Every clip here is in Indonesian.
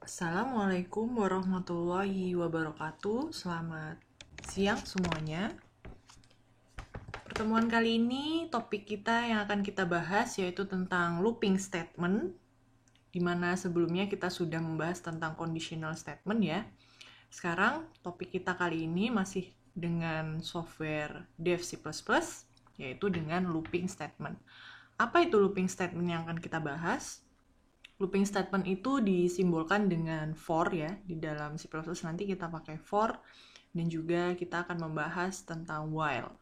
Assalamualaikum warahmatullahi wabarakatuh. Selamat siang semuanya. Pertemuan kali ini topik kita yang akan kita bahas yaitu tentang looping statement, di mana sebelumnya kita sudah membahas tentang conditional statement ya. Sekarang topik kita kali ini masih dengan software Dev C++, yaitu dengan looping statement. Apa itu looping statement yang akan kita bahas? Looping statement itu disimbolkan dengan for ya. Di dalam C++ nanti kita pakai for, dan juga kita akan membahas tentang while.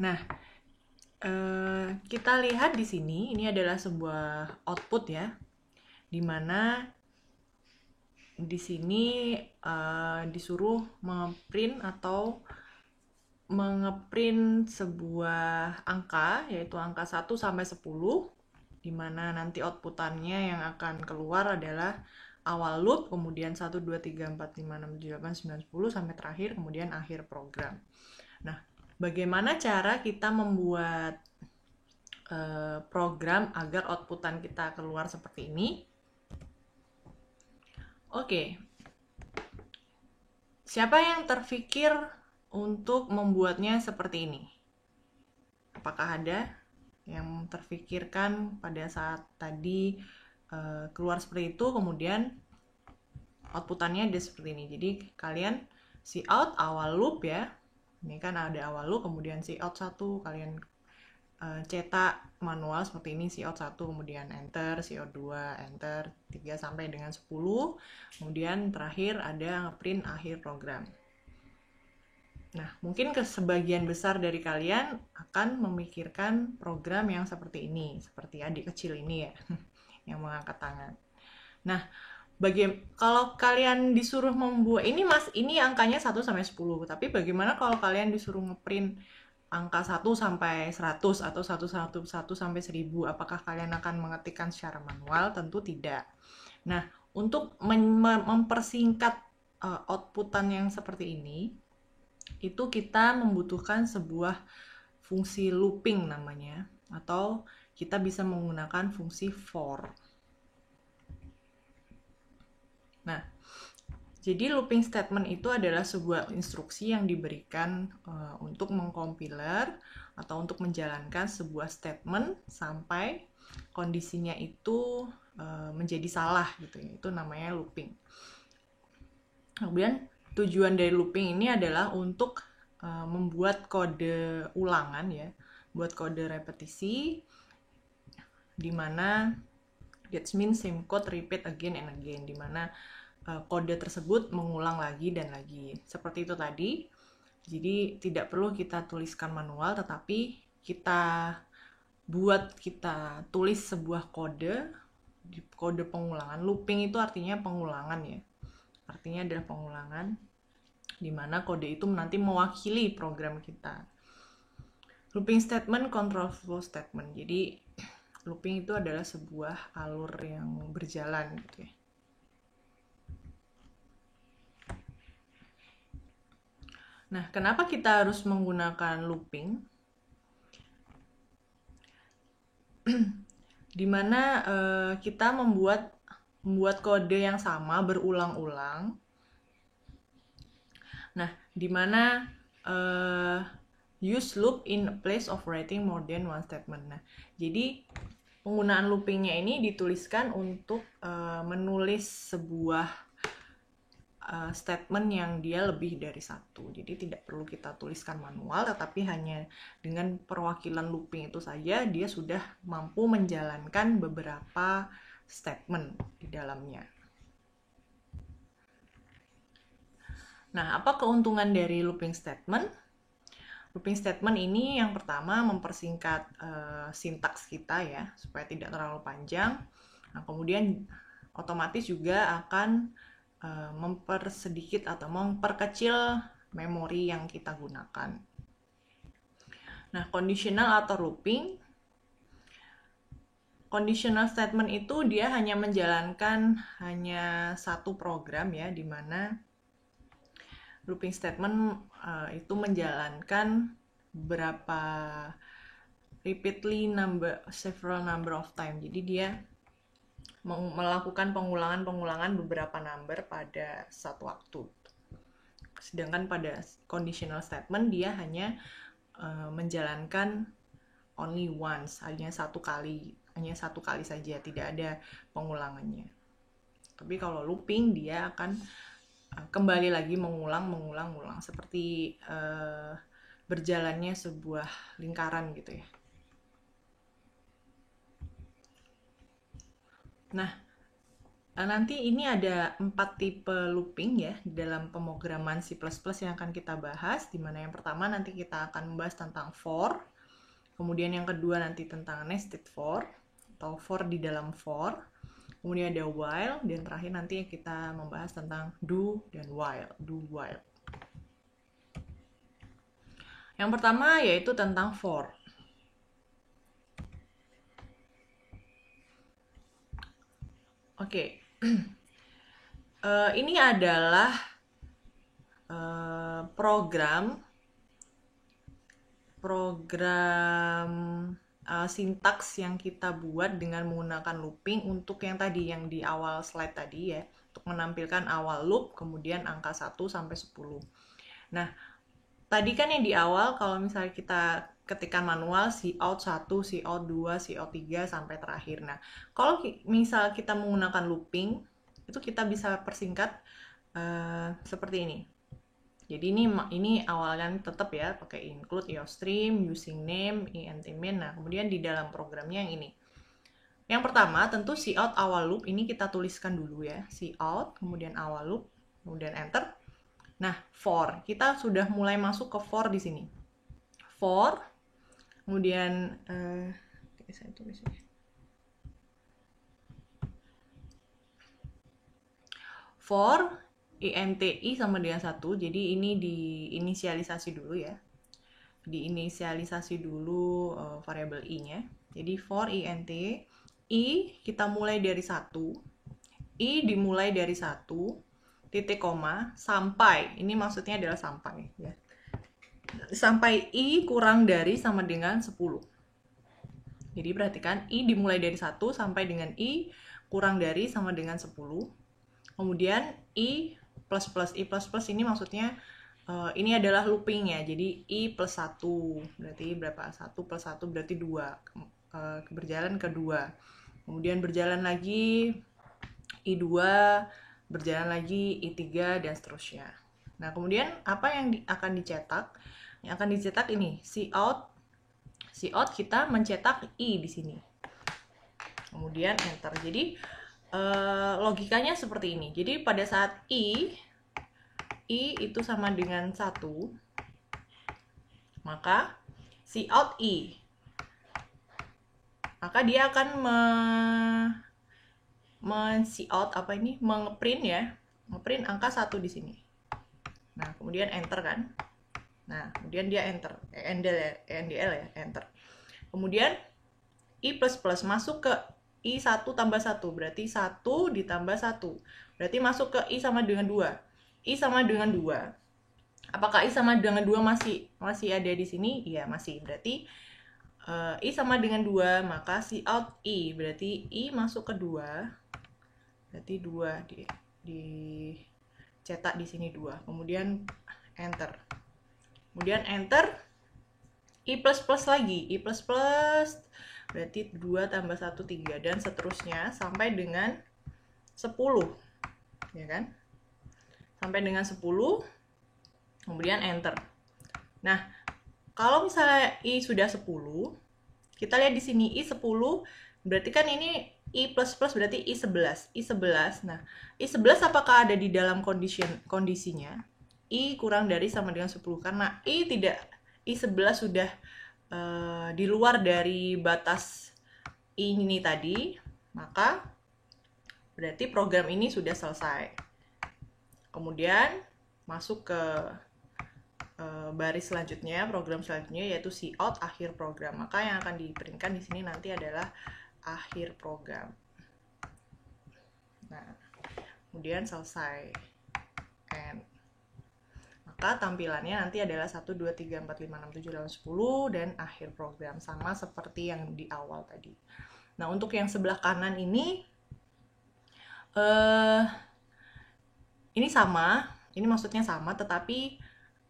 Nah, kita lihat di sini, ini adalah sebuah output ya, di mana di sini disuruh nge-print atau mengeprint sebuah angka, yaitu angka 1 sampai 10, di mana nanti outputannya yang akan keluar adalah awal loop, kemudian 1, 2, 3, 4, 5, 6, 7, 8, 9, 10, sampai terakhir, kemudian akhir program. Nah, bagaimana cara kita membuat program agar outputan kita keluar seperti ini? Oke. Siapa yang terpikir untuk membuatnya seperti ini? Apakah ada yang terpikirkan pada saat tadi keluar seperti itu, kemudian outputannya ada seperti ini. Jadi kalian cout awal loop ya, ini kan ada awal loop, kemudian cout 1, kalian cetak manual seperti ini, cout 1, kemudian enter, cout 2, enter, 3 sampai dengan 10, kemudian terakhir ada ngeprint akhir program. Nah, mungkin sebagian besar dari kalian akan memikirkan program yang seperti ini, seperti adik kecil ini ya, yang mengangkat tangan. Nah, kalau kalian disuruh membuat, ini angkanya 1 sampai 10, tapi bagaimana kalau kalian disuruh ngeprint angka 1 sampai 100 atau 1 sampai 1000, apakah kalian akan mengetikkan secara manual? Tentu tidak. Nah, untuk mempersingkat outputan yang seperti ini, itu kita membutuhkan sebuah fungsi looping namanya, atau kita bisa menggunakan fungsi for. Nah, jadi looping statement itu adalah sebuah instruksi yang diberikan untuk mengkompiler atau untuk menjalankan sebuah statement sampai kondisinya itu menjadi salah gitu ya. Itu namanya looping. Kemudian tujuan dari looping ini adalah untuk membuat kode ulangan ya, buat kode repetisi, di mana that means same code repeat again and again, di mana kode tersebut mengulang lagi dan lagi. Seperti itu tadi. Jadi tidak perlu kita tuliskan manual, tetapi kita tulis sebuah kode pengulangan. Looping itu artinya pengulangan ya. Artinya adalah pengulangan, di mana kode itu nanti mewakili program kita. Looping statement, control flow statement. Jadi looping itu adalah sebuah alur yang berjalan gitu ya. Nah, kenapa kita harus menggunakan looping? Dimana kita membuat kode yang sama berulang-ulang. Nah, dimana use loop in place of writing more than one statement. Nah, jadi penggunaan loopingnya ini dituliskan untuk menulis sebuah statement yang dia lebih dari satu. Jadi tidak perlu kita tuliskan manual, tetapi hanya dengan perwakilan looping itu saja dia sudah mampu menjalankan beberapa statement di dalamnya. Nah, apa keuntungan dari looping statement? Looping statement ini yang pertama mempersingkat sintaks kita ya, supaya tidak terlalu panjang. Nah, kemudian otomatis juga akan mempersedikit atau memperkecil memori yang kita gunakan. Nah, conditional atau looping. Conditional statement itu dia hanya menjalankan hanya satu program ya, di mana looping statement itu menjalankan beberapa several number of time. Jadi dia melakukan pengulangan beberapa number pada satu waktu. Sedangkan pada conditional statement dia hanya menjalankan only once, hanya satu kali saja, tidak ada pengulangannya. Tapi kalau looping dia akan kembali lagi mengulang seperti berjalannya sebuah lingkaran gitu ya. Nah, nanti ini ada 4 tipe looping ya di dalam pemrograman C++ yang akan kita bahas, di mana yang pertama nanti kita akan membahas tentang for, kemudian yang kedua nanti tentang nested for atau for di dalam for, kemudian ada while, dan terakhir nanti kita membahas tentang do dan while. Yang pertama yaitu tentang for. Oke. Ini adalah program sintaks yang kita buat dengan menggunakan looping untuk yang tadi, yang di awal slide tadi ya, untuk menampilkan awal loop, kemudian angka 1 sampai 10. Nah, tadi kan yang di awal kalau misalnya kita ketikkan manual cout 1, cout 2, cout 3 sampai terakhir. Nah, kalau misal kita menggunakan looping, itu kita bisa persingkat seperti ini. Jadi ini awalnya tetap ya pakai include iostream, using name, int-min. Nah, kemudian di dalam programnya yang ini. Yang pertama tentu cout awal loop ini kita tuliskan dulu ya. Cout, kemudian awal loop, kemudian enter. Nah, for, kita sudah mulai masuk ke for di sini. For, kemudian saya tulis ya. For inti sama dengan 1, jadi ini diinisialisasi dulu ya. Diinisialisasi dulu variabel i-nya. Jadi for int, i kita mulai dari 1, i dimulai dari 1, titik koma, sampai, ini maksudnya adalah sampai ya. Sampai i kurang dari sama dengan 10. Jadi perhatikan, i dimulai dari 1 sampai dengan i kurang dari sama dengan 10. Kemudian i plus ini maksudnya ini adalah looping ya. Jadi i plus 1 berarti berapa? 1 plus 1 berarti 2. Berjalan ke 2. Kemudian berjalan lagi i2, berjalan lagi i3 dan seterusnya. Nah, kemudian apa yang akan dicetak? Yang akan dicetak ini cout kita mencetak i di sini. Kemudian enter. Jadi logikanya seperti ini. Jadi pada saat i itu sama dengan 1, maka cout i, maka dia akan cout mengeprint ya, ngeprint angka 1 di sini. Nah, kemudian enter kan. Nah, kemudian dia enter, endl ya, enter. Kemudian i plus masuk ke i1 tambah 1, berarti 1 ditambah 1, berarti masuk ke i sama dengan 2. I sama dengan 2. Apakah i sama dengan 2 masih ada di sini? Iya, masih. Berarti i sama dengan 2, maka cout i, berarti i masuk ke 2. Berarti 2 dicetak di sini 2. Kemudian enter. Kemudian enter, i plus lagi, i plus berarti 2 tambah 1, 3, dan seterusnya sampai dengan 10, ya kan? Sampai dengan 10, kemudian enter. Nah, kalau misalnya i sudah 10, kita lihat di sini i 10, berarti kan ini i plus berarti i 11. Nah, i 11 apakah ada di dalam kondisinya? I kurang dari sama dengan 10, karena i 11 sudah di luar dari batas i ini tadi, maka berarti program ini sudah selesai. Kemudian masuk ke baris selanjutnya, program selanjutnya yaitu cout akhir program. Maka yang akan diprintkan di sini nanti adalah akhir program. Nah, kemudian selesai. And maka tampilannya nanti adalah 1, 2, 3, 4, 5, 6, 7, 8, 10 dan akhir program, sama seperti yang di awal tadi. Nah, untuk yang sebelah kanan ini eh ini sama, ini maksudnya sama, tetapi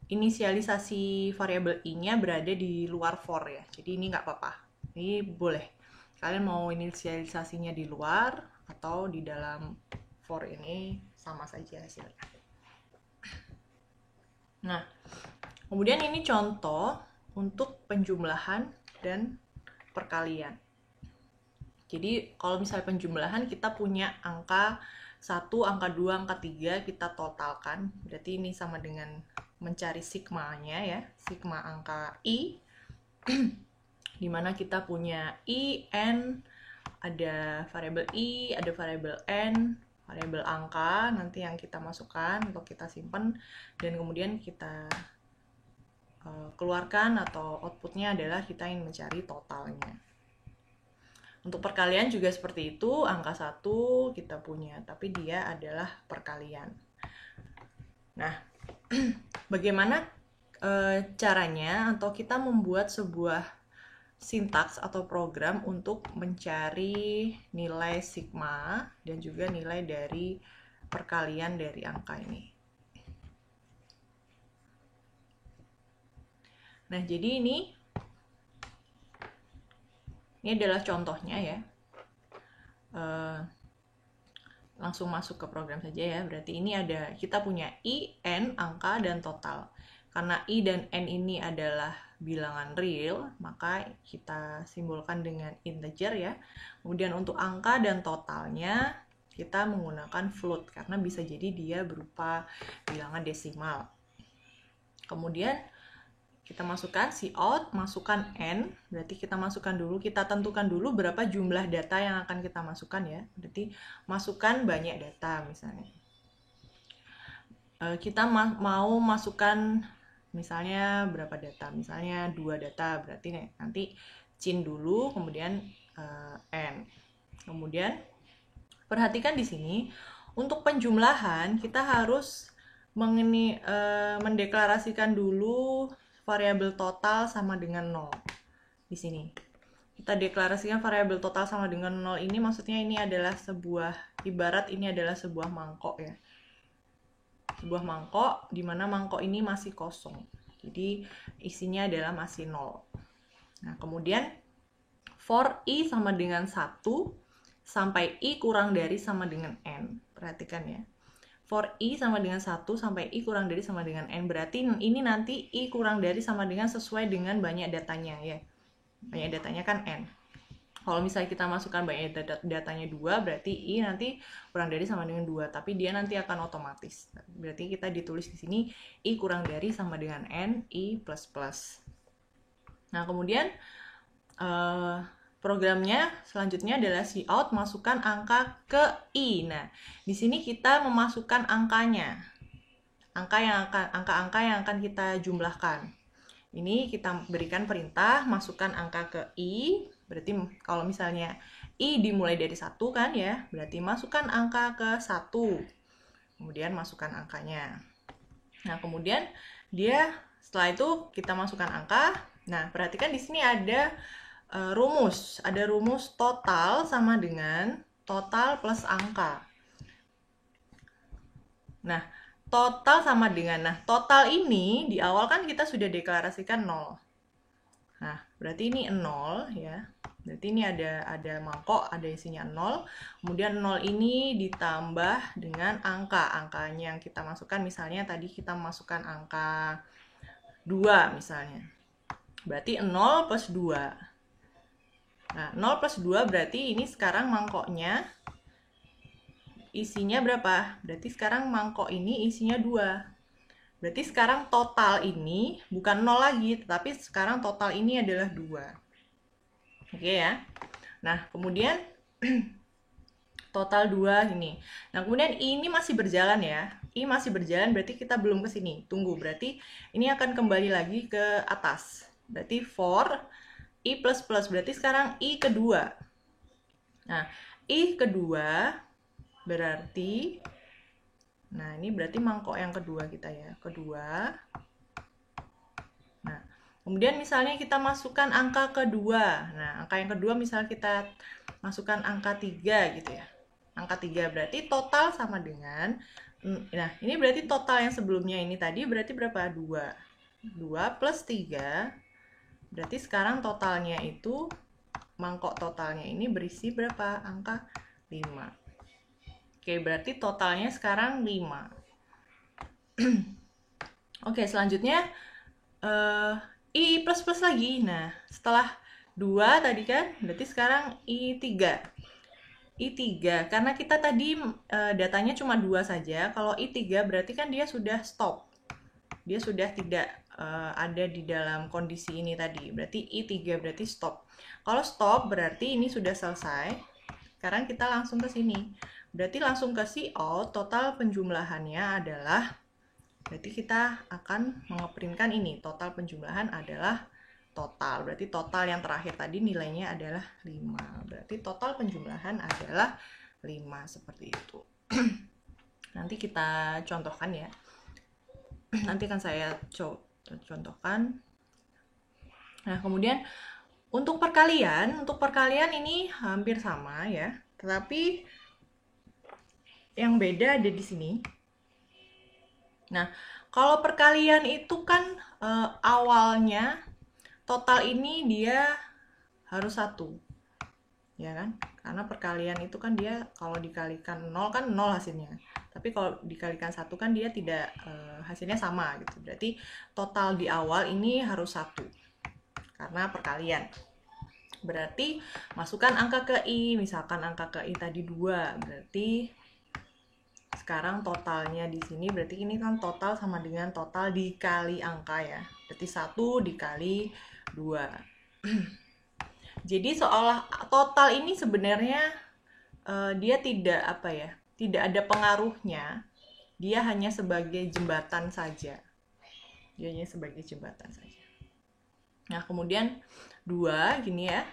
inisialisasi variabel i-nya berada di luar for ya. Jadi ini nggak apa-apa. Ini boleh. Kalian mau inisialisasinya di luar atau di dalam for ini sama saja hasilnya. Nah, kemudian ini contoh untuk penjumlahan dan perkalian. Jadi kalau misalnya penjumlahan kita punya angka 1, angka 2, angka 3 kita totalkan. Berarti ini sama dengan mencari sigmanya ya, sigma angka i. Dimana kita punya i, n, ada variabel i, ada variabel n, variabel angka nanti yang kita masukkan atau kita simpan, dan kemudian kita keluarkan atau outputnya adalah kita ingin mencari totalnya. Untuk perkalian juga seperti itu, angka 1 kita punya, tapi dia adalah perkalian. Nah, bagaimana caranya atau kita membuat sebuah sintaks atau program untuk mencari nilai sigma dan juga nilai dari perkalian dari angka ini. Nah, jadi ini adalah contohnya ya. Langsung masuk ke program saja ya. Berarti ini ada, kita punya i, n, angka, dan total. Karena i dan n ini adalah bilangan real, maka kita simbolkan dengan integer ya. Kemudian untuk angka dan totalnya kita menggunakan float karena bisa jadi dia berupa bilangan desimal. Kemudian kita masukkan cout, masukkan n, berarti kita masukkan dulu, kita tentukan dulu berapa jumlah data yang akan kita masukkan ya. Berarti masukkan banyak data misalnya. Kita mau masukkan misalnya berapa data, misalnya 2 data, berarti nanti cin dulu, kemudian n. Kemudian perhatikan di sini, untuk penjumlahan kita harus mendeklarasikan dulu variabel total sama dengan 0. Di sini kita deklarasikan variabel total sama dengan 0 ini, maksudnya ini adalah sebuah, ibarat ini adalah sebuah mangkok ya. Sebuah mangkok di mana mangkok ini masih kosong. Jadi isinya adalah masih 0. Nah, kemudian for i sama dengan 1 sampai i kurang dari sama dengan n. Perhatikan ya. For i sama dengan 1 sampai i kurang dari sama dengan n. Berarti ini nanti i kurang dari sama dengan sesuai dengan banyak datanya ya. Banyak datanya kan n. Kalau misalnya kita masukkan banyak datanya 2, berarti i nanti kurang dari sama dengan 2. Tapi dia nanti akan otomatis. Berarti kita ditulis di sini i kurang dari sama dengan n, i plus plus. Nah, kemudian programnya selanjutnya adalah cout, masukkan angka ke i. Nah, di sini kita memasukkan angkanya. Angka-angka yang akan kita jumlahkan. Ini kita berikan perintah masukkan angka ke i. Berarti kalau misalnya i dimulai dari 1 kan ya, berarti masukkan angka ke 1. Kemudian masukkan angkanya. Nah, kemudian setelah itu kita masukkan angka. Nah, perhatikan di sini ada rumus. Ada rumus total sama dengan total plus angka. Nah, total sama dengan, total ini di awal kan kita sudah deklarasikan 0. Nah, berarti ini 0 ya. Berarti ini ada mangkok, ada isinya 0. Kemudian 0 ini ditambah dengan angkanya yang kita masukkan. Misalnya tadi kita masukkan angka 2 misalnya. Berarti 0 plus 2. Nah, 0 plus 2 berarti ini sekarang mangkoknya isinya berapa? Berarti sekarang mangkok ini isinya 2. Berarti sekarang total ini bukan 0 lagi, tetapi sekarang total ini adalah 2. Oke ya. Nah, kemudian total 2 ini. Nah, kemudian ini masih berjalan ya. I masih berjalan, berarti kita belum ke sini. Tunggu, berarti ini akan kembali lagi ke atas. Berarti for i plus plus, berarti sekarang i kedua. Nah, i kedua berarti, nah ini berarti mangkok yang kedua kita ya, kedua. Nah, kemudian misalnya kita masukkan angka kedua. Nah, angka yang kedua misalnya kita masukkan angka 3 gitu ya. angka 3. Berarti total sama dengan, nah ini berarti total yang sebelumnya ini tadi berarti berapa? 2. 2 plus 3, berarti sekarang totalnya itu, mangkok totalnya ini berisi berapa? Angka 5. Oke, berarti totalnya sekarang 5. Oke, selanjutnya I plus plus lagi. Nah, setelah 2 tadi kan, berarti sekarang I3. I3, karena kita tadi datanya cuma 2 saja. Kalau I3 berarti kan dia sudah stop. Dia sudah tidak ada di dalam kondisi ini tadi. Berarti I3 berarti stop. Kalau stop berarti ini sudah selesai. Sekarang kita langsung ke sini. Berarti langsung ke CO, total penjumlahannya adalah, berarti kita akan mengeprintkan ini, total penjumlahan adalah total. Berarti total yang terakhir tadi nilainya adalah 5. Berarti total penjumlahan adalah 5, seperti itu. Nanti kita contohkan ya. Nanti akan saya contohkan. Nah, kemudian untuk perkalian ini hampir sama ya. Tetapi yang beda ada di sini. Nah, kalau perkalian itu kan awalnya total ini dia harus 1, ya kan? Karena perkalian itu kan dia kalau dikalikan 0 kan 0 hasilnya. Tapi kalau dikalikan 1 kan dia tidak, hasilnya sama gitu. Berarti total di awal ini harus 1 karena perkalian. Berarti masukkan angka ke I, misalkan angka ke I tadi 2, berarti sekarang totalnya di sini, berarti ini kan total sama dengan total dikali angka ya. Berarti 1 dikali 2. Jadi seolah total ini sebenarnya dia tidak apa ya, tidak ada pengaruhnya. Dia hanya sebagai jembatan saja. Dia hanya sebagai jembatan saja. Nah, kemudian 2 gini ya.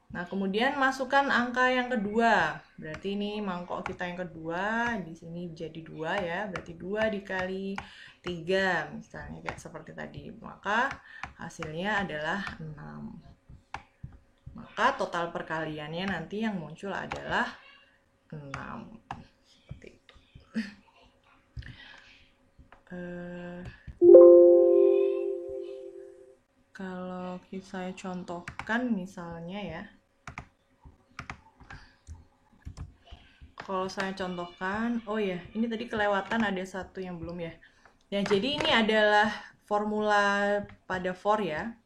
Nah, kemudian masukkan angka yang kedua. Berarti ini mangkok kita yang kedua, di sini jadi 2 ya. Berarti 2 dikali 3 misalnya kayak seperti tadi. Maka hasilnya adalah 6. Maka total perkaliannya nanti yang muncul adalah 6. Seperti itu. Kalau saya contohkan misalnya ya. Kalau saya contohkan, oh ya, ini tadi kelewatan ada satu yang belum ya. Nah, jadi ini adalah formula pada for ya.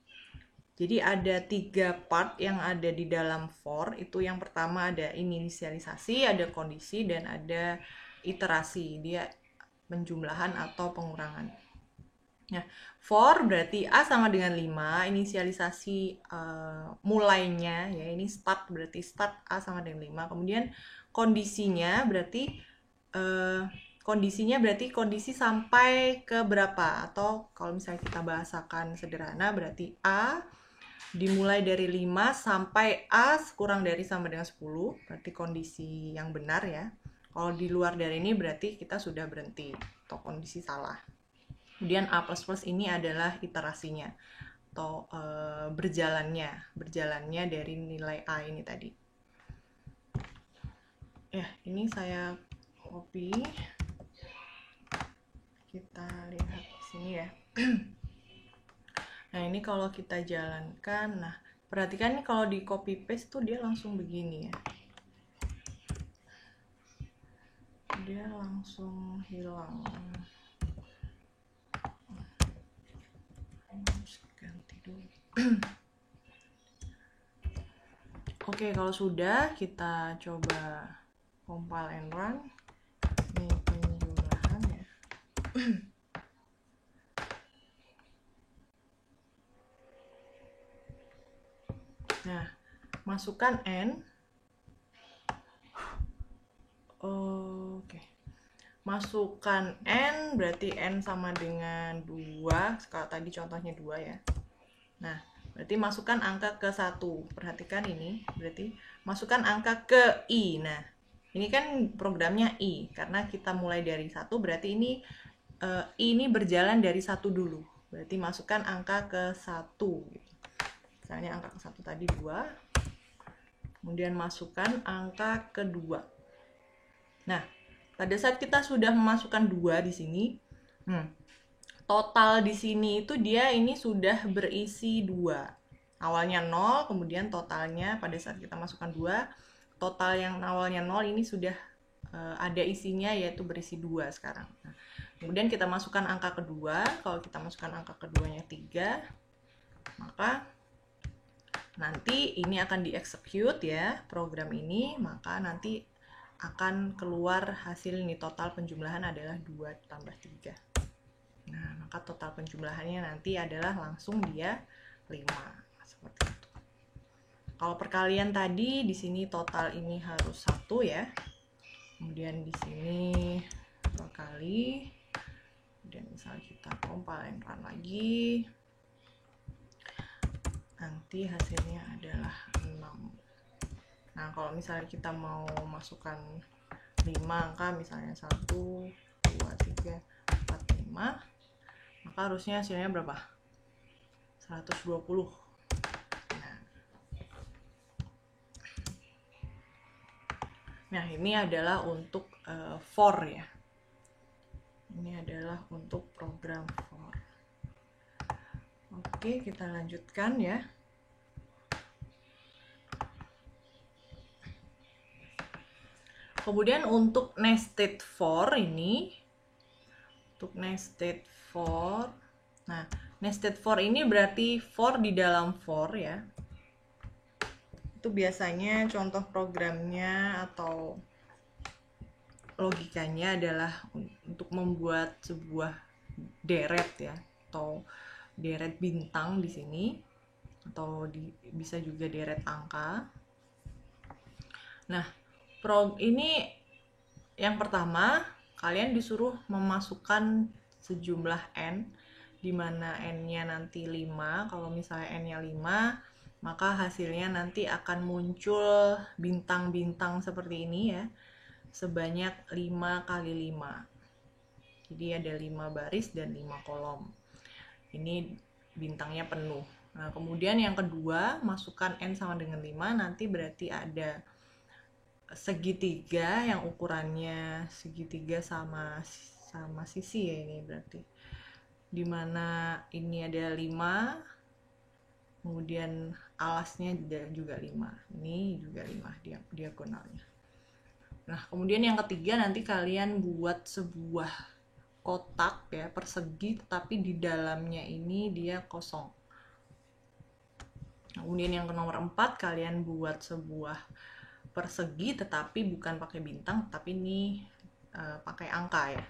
Jadi ada 3 part yang ada di dalam for. Itu yang pertama ada inisialisasi, ada kondisi, dan ada iterasi. Dia penjumlahan atau pengurangan. Nah, for berarti A sama dengan 5, inisialisasi mulainya ya, ini start berarti start A sama dengan 5. Kemudian kondisinya berarti kondisi sampai ke berapa, atau kalau misalnya kita bahasakan sederhana berarti A dimulai dari 5 sampai A kurang dari sama dengan 10, berarti kondisi yang benar ya. Kalau di luar dari ini berarti kita sudah berhenti atau kondisi salah. Kemudian A++ ini adalah iterasinya atau berjalannya dari nilai A ini tadi. Ya, ini saya copy. Kita lihat di sini ya. Nah, ini kalau kita jalankan, nah perhatikan nih kalau di copy paste tuh dia langsung begini ya. Dia langsung hilang. Ganti dulu. Oke, kalau sudah kita coba compile and run. Ini penjumlahan ya. Nah, masukkan N. Oke. Masukkan N, berarti N sama dengan 2. Kalau tadi contohnya 2 ya. Nah, berarti masukkan angka ke 1. Perhatikan ini, berarti masukkan angka ke I. Nah, ini kan programnya I. Karena kita mulai dari 1, berarti ini I ini berjalan dari 1 dulu. Berarti masukkan angka ke 1. Misalnya angka ke 1 tadi 2. Kemudian masukkan angka kedua. Nah, pada saat kita sudah memasukkan 2 di sini, total di sini itu dia ini sudah berisi 2. Awalnya 0, kemudian totalnya pada saat kita masukkan 2, total yang awalnya 0 ini sudah ada isinya, yaitu berisi 2 sekarang. Nah, kemudian kita masukkan angka kedua. Kalau kita masukkan angka keduanya 3, maka nanti ini akan di-execute ya, program ini, maka nanti akan keluar hasil ini, total penjumlahan adalah 2 tambah 3. Nah, maka total penjumlahannya nanti adalah langsung dia 5. Seperti itu. Kalau perkalian tadi, di sini total ini harus 1 ya. Kemudian di sini berkali. Kemudian misalnya kita compile and run lagi. Nanti hasilnya adalah 6. Nah, kalau misalnya kita mau masukkan 5 angka, misalnya 1, 2, 3, 4, 5, maka harusnya hasilnya berapa? 120. Nah, ini adalah untuk for ya. Ini adalah untuk program for. Oke, kita lanjutkan ya. Kemudian untuk nested for ini, untuk nested for, nah nested for ini berarti for di dalam for ya. Itu biasanya contoh programnya atau logikanya adalah untuk membuat sebuah deret ya, atau deret bintang di sini, atau bisa juga deret angka. Nah, ini yang pertama, kalian disuruh memasukkan sejumlah n, di mana n-nya nanti 5. Kalau misalnya n-nya 5, maka hasilnya nanti akan muncul bintang-bintang seperti ini ya, sebanyak 5 kali 5. Jadi ada 5 baris dan 5 kolom. Ini bintangnya penuh. Nah, kemudian yang kedua, masukkan n sama dengan 5, nanti berarti ada segitiga yang ukurannya segitiga sama sisi ya, ini berarti dimana ini ada 5, kemudian alasnya juga 5, ini juga 5 diagonalnya. Nah, kemudian yang ketiga, nanti kalian buat sebuah kotak ya, persegi, tetapi di dalamnya ini dia kosong. Kemudian yang ke nomor 4, kalian buat sebuah persegi tetapi bukan pakai bintang, tapi ini pakai angka ya.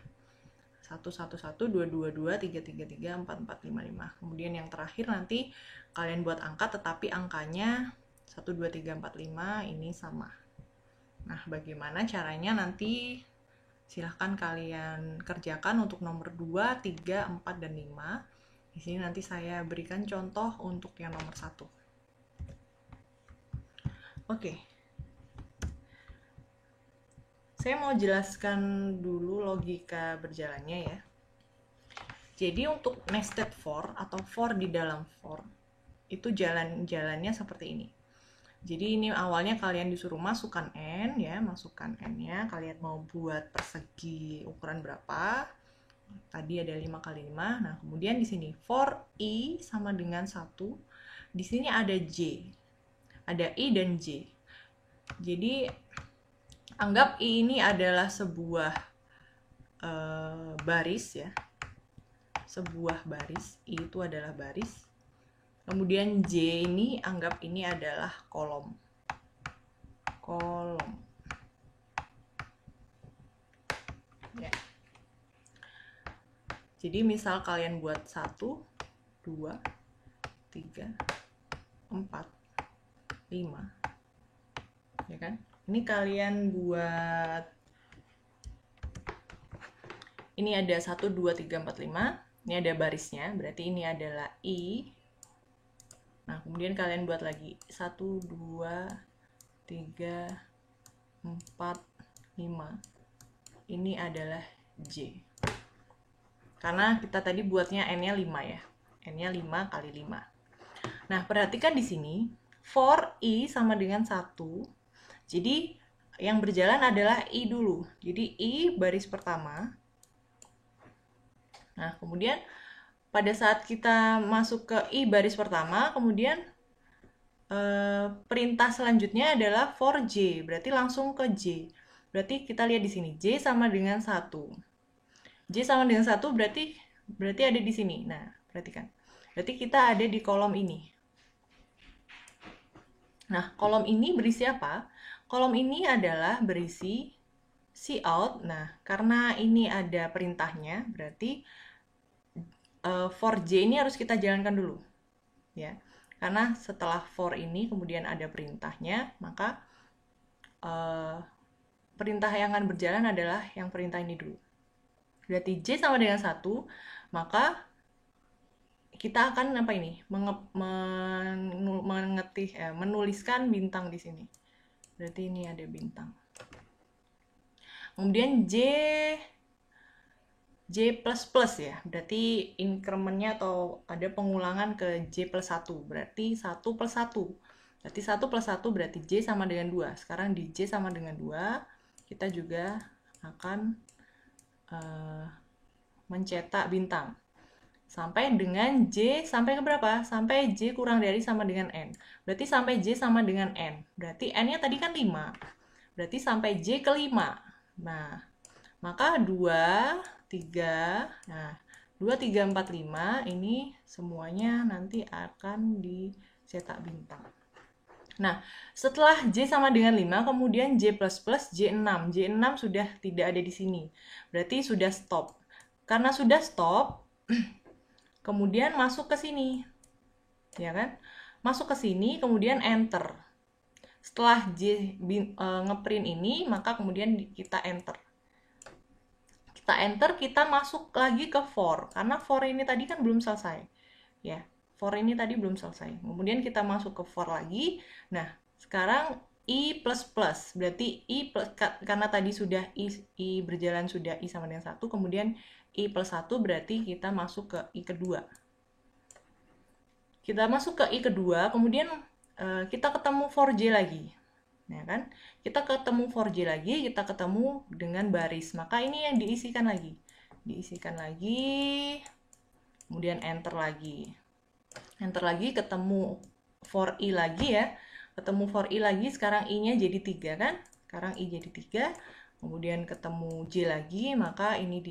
1, 1, 1, 2, 2, 2, 3, 3, 3, 4, 4, 5, 5. Kemudian yang terakhir nanti kalian buat angka tetapi angkanya 1, 2, 3, 4, 5 ini sama. Nah, bagaimana caranya nanti silahkan kalian kerjakan untuk nomor 2, 3, 4, dan 5. Di sini nanti saya berikan contoh untuk yang nomor 1. Oke. Saya mau jelaskan dulu logika berjalannya ya. Jadi untuk nested for atau for di dalam for, itu jalannya seperti ini. Jadi ini awalnya kalian disuruh masukkan n ya, masukkan n-nya, kalian mau buat persegi ukuran berapa? Tadi ada 5 kali 5. Nah, kemudian di sini for i sama dengan 1. Di sini ada j. Ada i dan j. Jadi anggap i ini adalah sebuah baris ya. Sebuah baris, i itu adalah baris. Kemudian J ini anggap ini adalah kolom. Kolom. Ya. Jadi misal kalian buat 1, 2, 3, 4, 5. Ya kan? Ini kalian buat, ini ada 1, 2, 3, 4, 5. Ini ada barisnya, berarti ini adalah I. Nah, kemudian kalian buat lagi 1, 2, 3, 4, 5. Ini adalah J. Karena kita tadi buatnya N-nya 5 ya. N-nya 5 kali 5. Nah, perhatikan di sini, for I sama dengan 1. Jadi, yang berjalan adalah I dulu. Jadi I baris pertama. Nah, kemudian pada saat kita masuk ke I baris pertama, kemudian perintah selanjutnya adalah for J, berarti langsung ke J. Berarti kita lihat di sini, J sama dengan 1. J sama dengan 1 berarti ada di sini. Nah, perhatikan. Berarti kita ada di kolom ini. Nah, kolom ini berisi apa? Kolom ini adalah berisi cout. Nah, karena ini ada perintahnya, berarti for J ini harus kita jalankan dulu. Ya. Karena setelah for ini kemudian ada perintahnya, maka perintah yang akan berjalan adalah yang perintah ini dulu. Berarti J sama dengan 1, maka kita akan apa ini? Menuliskan bintang di sini. Berarti ini ada bintang. Kemudian J plus ya. Berarti incrementnya atau ada pengulangan ke J plus 1. Berarti 1 plus 1. Berarti 1 plus 1 berarti J sama dengan 2. Sekarang di J sama dengan 2, kita juga akan mencetak bintang. Sampai dengan J sampai ke berapa? Sampai J kurang dari sama dengan N. Berarti sampai J sama dengan N. Berarti N-nya tadi kan 5. Berarti sampai J ke 5. Nah, maka 2, 3, nah 2, 3, 4, 5 ini semuanya nanti akan dicetak bintang. Nah, setelah J sama dengan 5, kemudian J++, J6. J6 sudah tidak ada di sini. Berarti sudah stop. Karena sudah stop, kemudian masuk ke sini. Ya kan? Masuk ke sini, kemudian enter. Setelah J ngeprint ini, maka kemudian kita enter. Kita enter, kita masuk lagi ke for. Karena for ini tadi kan belum selesai. Ya, for ini tadi belum selesai. Kemudian kita masuk ke for lagi. Nah, sekarang I++. Berarti I plus, karena tadi sudah I berjalan sudah I sama dengan 1. Kemudian I plus 1 berarti kita masuk ke I kedua. Kita masuk ke I kedua, kemudian kita ketemu for J lagi. Ya kan? Kita ketemu for J lagi, kita ketemu dengan baris. Maka ini yang diisikan lagi. Diisikan lagi, kemudian enter lagi. Enter lagi, ketemu for I lagi ya. Ketemu for I lagi, sekarang I-nya jadi 3 kan? Sekarang I jadi 3. Kemudian ketemu J lagi, maka ini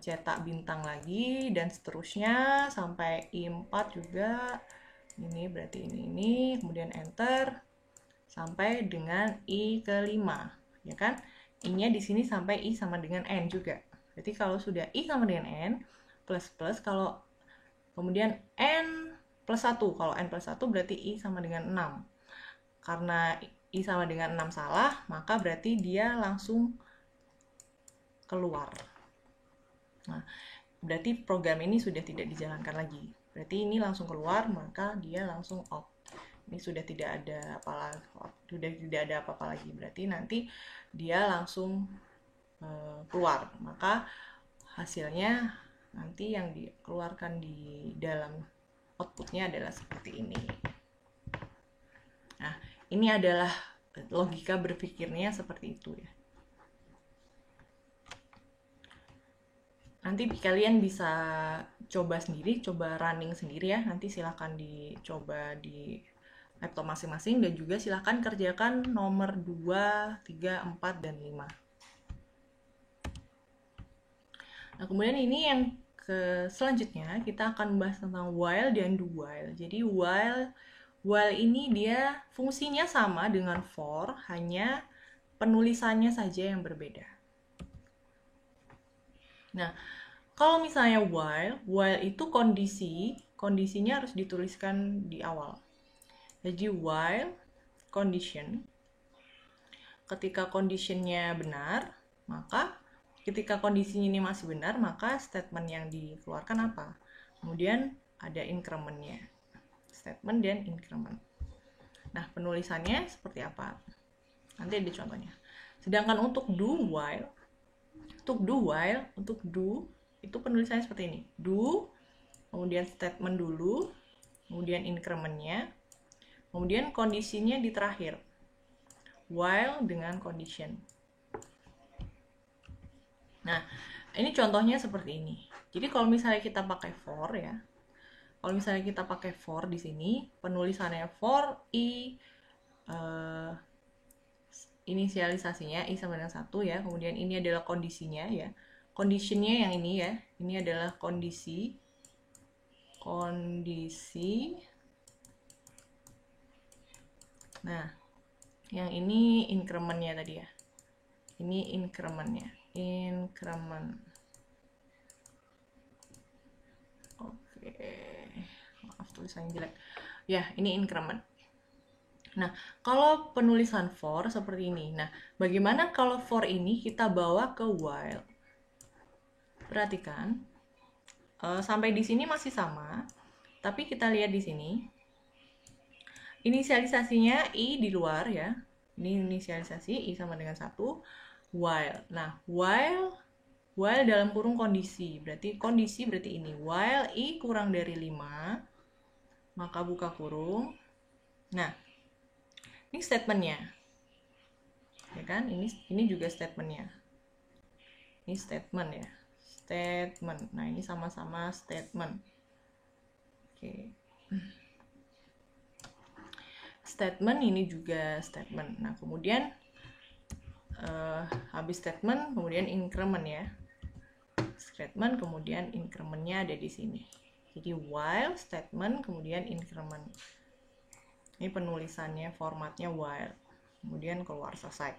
cetak bintang lagi dan seterusnya sampai I4 juga. Ini berarti ini, kemudian enter sampai dengan I ke-5, ya kan? I-nya di sini sampai I sama dengan N juga. Berarti kalau sudah I sama dengan N plus kalau kemudian N plus 1, kalau N plus 1 berarti I sama dengan 6. Karena I sama dengan 6 salah, maka berarti dia langsung keluar. Nah, berarti program ini sudah tidak dijalankan lagi. Berarti ini langsung keluar, maka dia langsung out. Ini sudah tidak ada apa-apa lagi. Berarti nanti dia langsung keluar. Maka hasilnya nanti yang dikeluarkan di dalam outputnya adalah seperti ini. Nah, ini adalah logika berpikirnya seperti itu ya. Nanti kalian bisa coba sendiri, coba running sendiri ya. Nanti silahkan dicoba di laptop masing-masing dan juga silahkan kerjakan nomor 2, 3, 4, dan 5. Nah, kemudian ini yang selanjutnya kita akan membahas tentang while dan do while. Jadi while ini dia fungsinya sama dengan for, hanya penulisannya saja yang berbeda. Nah, kalau misalnya while itu kondisinya harus dituliskan di awal. Jadi while condition, ketika conditionnya benar, maka ketika kondisinya ini masih benar, maka statement yang dikeluarkan apa? Kemudian ada incrementnya, statement dan increment. Nah, penulisannya seperti apa? Nanti ada contohnya. Sedangkan untuk do while, untuk do itu penulisannya seperti ini. Do, kemudian statement dulu, kemudian incrementnya, kemudian kondisinya di terakhir. while dengan condition. Nah, ini contohnya seperti ini. Jadi kalau misalnya kita pakai for ya, kalau misalnya kita pakai for di sini, penulisannya for i inisialisasinya i sama dengan 1 ya, kemudian ini adalah kondisinya ya. Conditionnya yang ini ya, ini adalah kondisi. Nah, yang ini incrementnya tadi ya. Ini incrementnya. Increment. Oke. Maaf tulisannya jelek. Ya, ini increment. Nah, kalau penulisan for seperti ini. Nah, bagaimana kalau for ini kita bawa ke while? Perhatikan. Sampai di sini masih sama. Tapi kita lihat di sini. Inisialisasinya i di luar ya. Ini inisialisasi i sama dengan 1. While. Nah, while dalam kurung kondisi. Berarti kondisi berarti ini. While i kurang dari 5, maka buka kurung. Nah, ini statementnya. Ya kan? Ini juga statementnya. Ini statement ya. Statement. Nah, ini sama-sama statement. Oke. Statement ini juga statement. Nah, kemudian habis statement, kemudian increment ya. Statement, kemudian incrementnya ada di sini. Jadi while, statement, kemudian increment. Ini penulisannya, formatnya while. Kemudian keluar selesai.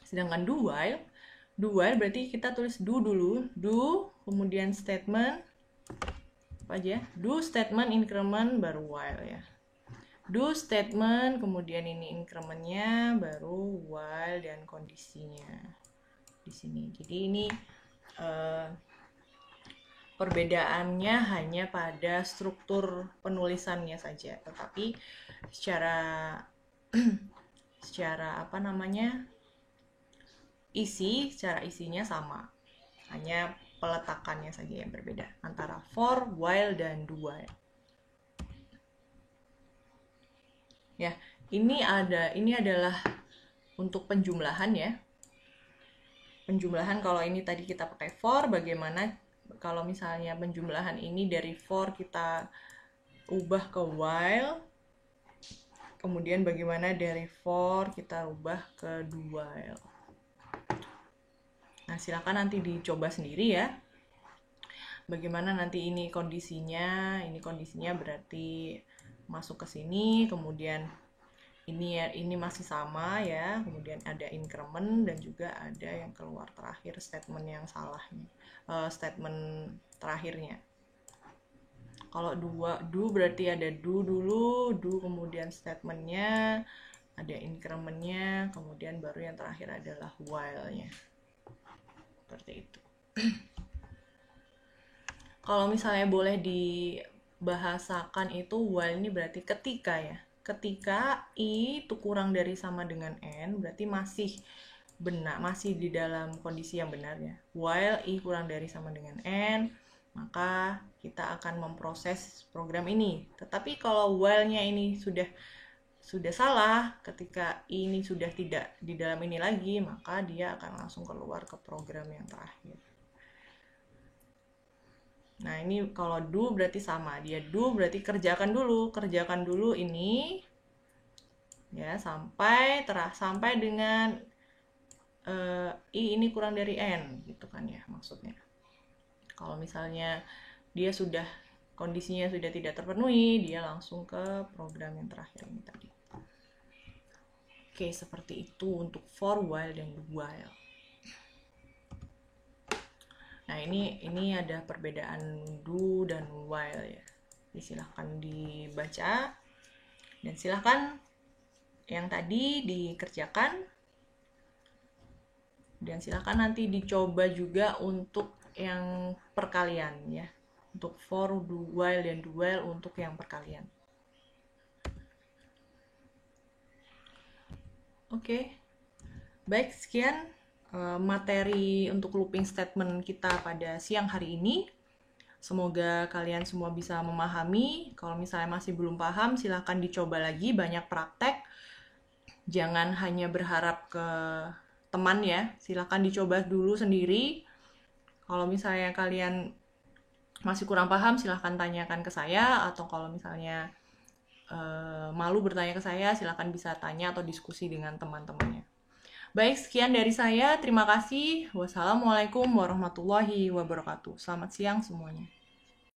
Sedangkan do while berarti kita tulis do dulu. Do, kemudian statement. Apa aja? Do, statement, increment, baru while ya. Do statement, kemudian ini incrementnya, baru while dan kondisinya di sini. Jadi ini perbedaannya hanya pada struktur penulisannya saja, tetapi secara apa namanya secara isinya sama, hanya peletakannya saja yang berbeda antara for, while, dan do while. Ya, ini adalah untuk penjumlahan ya. Penjumlahan kalau ini tadi kita pakai for, bagaimana kalau misalnya penjumlahan ini dari for kita ubah ke while, kemudian bagaimana dari for kita ubah ke do while. Nah, silakan nanti dicoba sendiri ya. Bagaimana nanti ini kondisinya berarti masuk ke sini, kemudian ini masih sama ya, kemudian ada increment dan juga ada yang keluar terakhir statement yang salahnya, statement terakhirnya. Kalau do berarti ada do dulu, do kemudian statementnya, ada incrementnya, kemudian baru yang terakhir adalah while-nya. Seperti itu. Kalau misalnya boleh dibahasakan itu while ini berarti ketika ya. Ketika i itu kurang dari sama dengan n, berarti masih benar, masih di dalam kondisi yang benar ya. While i kurang dari sama dengan n, maka kita akan memproses program ini. Tetapi kalau while-nya ini sudah salah, ketika i ini sudah tidak di dalam ini lagi, maka dia akan langsung keluar ke program yang terakhir. Nah, ini kalau do berarti sama. Dia do berarti kerjakan dulu ini ya sampai dengan i ini kurang dari n gitu kan ya maksudnya. Kalau misalnya dia kondisinya sudah tidak terpenuhi, dia langsung ke program yang terakhir ini tadi. Oke, seperti itu untuk for, while, dan do while. Nah, ini ada perbedaan do dan while ya. Silahkan dibaca dan silahkan yang tadi dikerjakan dan silahkan nanti dicoba juga untuk yang perkalian ya. Untuk for, do while, dan do while untuk yang perkalian. Oke. Baik, sekian materi untuk looping statement kita pada siang hari ini. Semoga kalian semua bisa memahami. Kalau misalnya masih belum paham, silahkan dicoba lagi, banyak praktek. Jangan hanya berharap ke teman ya, silakan dicoba dulu sendiri. Kalau misalnya kalian masih kurang paham, silahkan tanyakan ke saya, atau kalau misalnya malu bertanya ke saya, silahkan bisa tanya atau diskusi dengan teman-temannya. Baik, sekian dari saya. Terima kasih. Wassalamualaikum warahmatullahi wabarakatuh. Selamat siang semuanya.